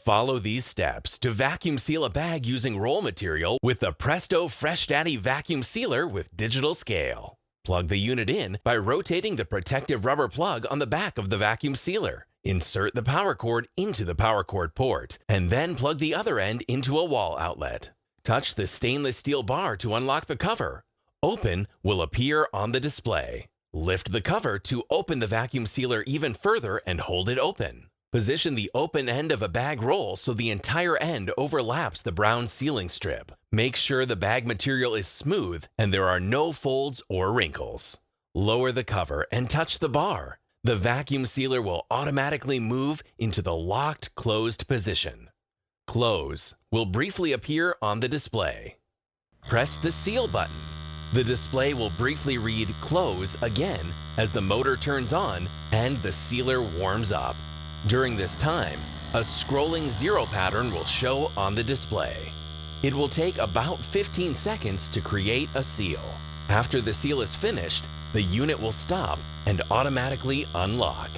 Follow these steps to vacuum seal a bag using roll material with the Presto FreshDaddy Vacuum Sealer with digital scale. Plug the unit in by rotating the protective rubber plug on the back of the vacuum sealer. Insert the power cord into the power cord port, and then plug the other end into a wall outlet. Touch the stainless steel bar to unlock the cover. Open will appear on the display. Lift the cover to open the vacuum sealer even further and hold it open. Position the open end of a bag roll so the entire end overlaps the brown sealing strip. Make sure the bag material is smooth and there are no folds or wrinkles. Lower the cover and touch the bar. The vacuum sealer will automatically move into the locked closed position. Close will briefly appear on the display. Press the seal button. The display will briefly read "Close" again as the motor turns on and the sealer warms up. During this time, a scrolling 0 pattern will show on the display. It will take about 15 seconds to create a seal. After the seal is finished, the unit will stop and automatically unlock.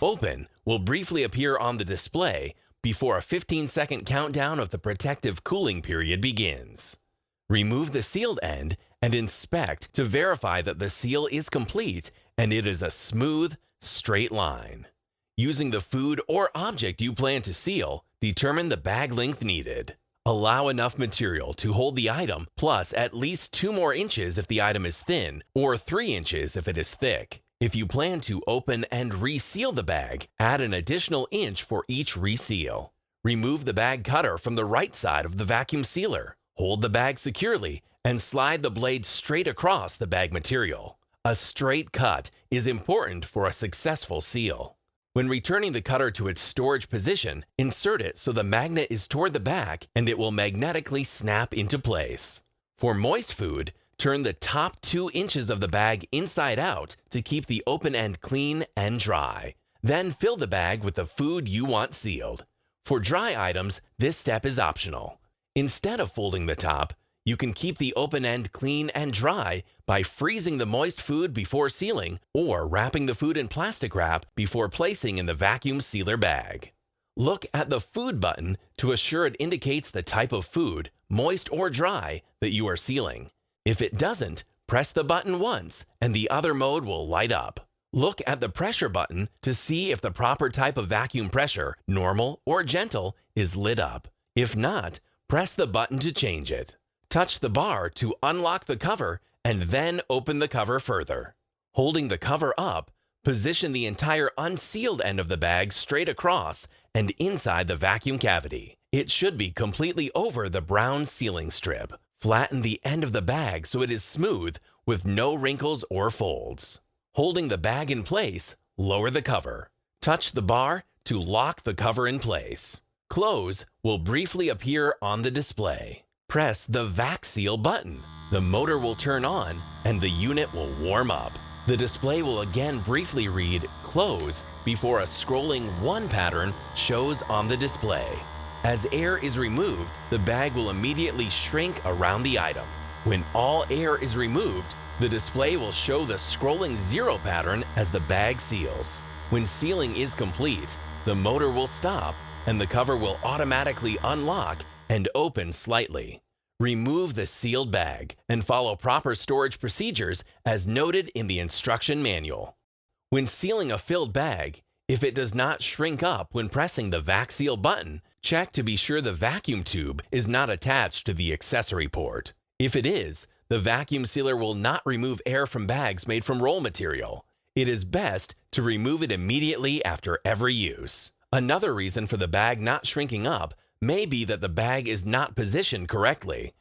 Open will briefly appear on the display before a 15-second countdown of the protective cooling period begins. Remove the sealed end and inspect to verify that the seal is complete and it is a smooth, straight line. Using the food or object you plan to seal, determine the bag length needed. Allow enough material to hold the item, plus at least 2 more inches if the item is thin, or 3 inches if it is thick. If you plan to open and reseal the bag, add an additional inch for each reseal. Remove the bag cutter from the right side of the vacuum sealer. Hold the bag securely and slide the blade straight across the bag material. A straight cut is important for a successful seal. When returning the cutter to its storage position, insert it so the magnet is toward the back and it will magnetically snap into place. For moist food, turn the top 2 inches of the bag inside out to keep the open end clean and dry. Then fill the bag with the food you want sealed. For dry items, this step is optional. Instead of folding the top, you can keep the open end clean and dry by freezing the moist food before sealing or wrapping the food in plastic wrap before placing in the vacuum sealer bag. Look at the food button to assure it indicates the type of food, moist or dry, that you are sealing. If it doesn't, press the button once and the other mode will light up. Look at the pressure button to see if the proper type of vacuum pressure, normal or gentle, is lit up. If not, press the button to change it. Touch the bar to unlock the cover and then open the cover further. Holding the cover up, position the entire unsealed end of the bag straight across and inside the vacuum cavity. It should be completely over the brown sealing strip. Flatten the end of the bag so it is smooth with no wrinkles or folds. Holding the bag in place, lower the cover. Touch the bar to lock the cover in place. Close will briefly appear on the display. Press the Vac Seal button. The motor will turn on and the unit will warm up. The display will again briefly read "Close" before a scrolling 1 pattern shows on the display. As air is removed, the bag will immediately shrink around the item. When all air is removed, the display will show the scrolling 0 pattern as the bag seals. When sealing is complete, the motor will stop and the cover will automatically unlock and open slightly. Remove the sealed bag and follow proper storage procedures as noted in the instruction manual. When sealing a filled bag, if it does not shrink up when pressing the Vac Seal button, check to be sure the vacuum tube is not attached to the accessory port. If it is, the vacuum sealer will not remove air from bags made from roll material. It is best to remove it immediately after every use. Another reason for the bag not shrinking up may be that the bag is not positioned correctly.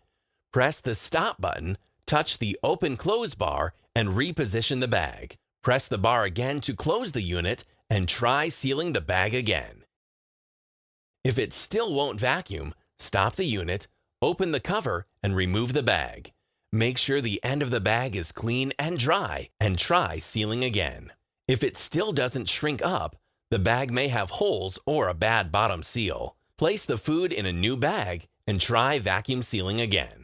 Press the Stop button, touch the Open/Close bar, and reposition the bag. Press the bar again to close the unit and try sealing the bag again. If it still won't vacuum, stop the unit, open the cover, and remove the bag. Make sure the end of the bag is clean and dry, and try sealing again. If it still doesn't shrink up, the bag may have holes or a bad bottom seal. Place the food in a new bag and try vacuum sealing again.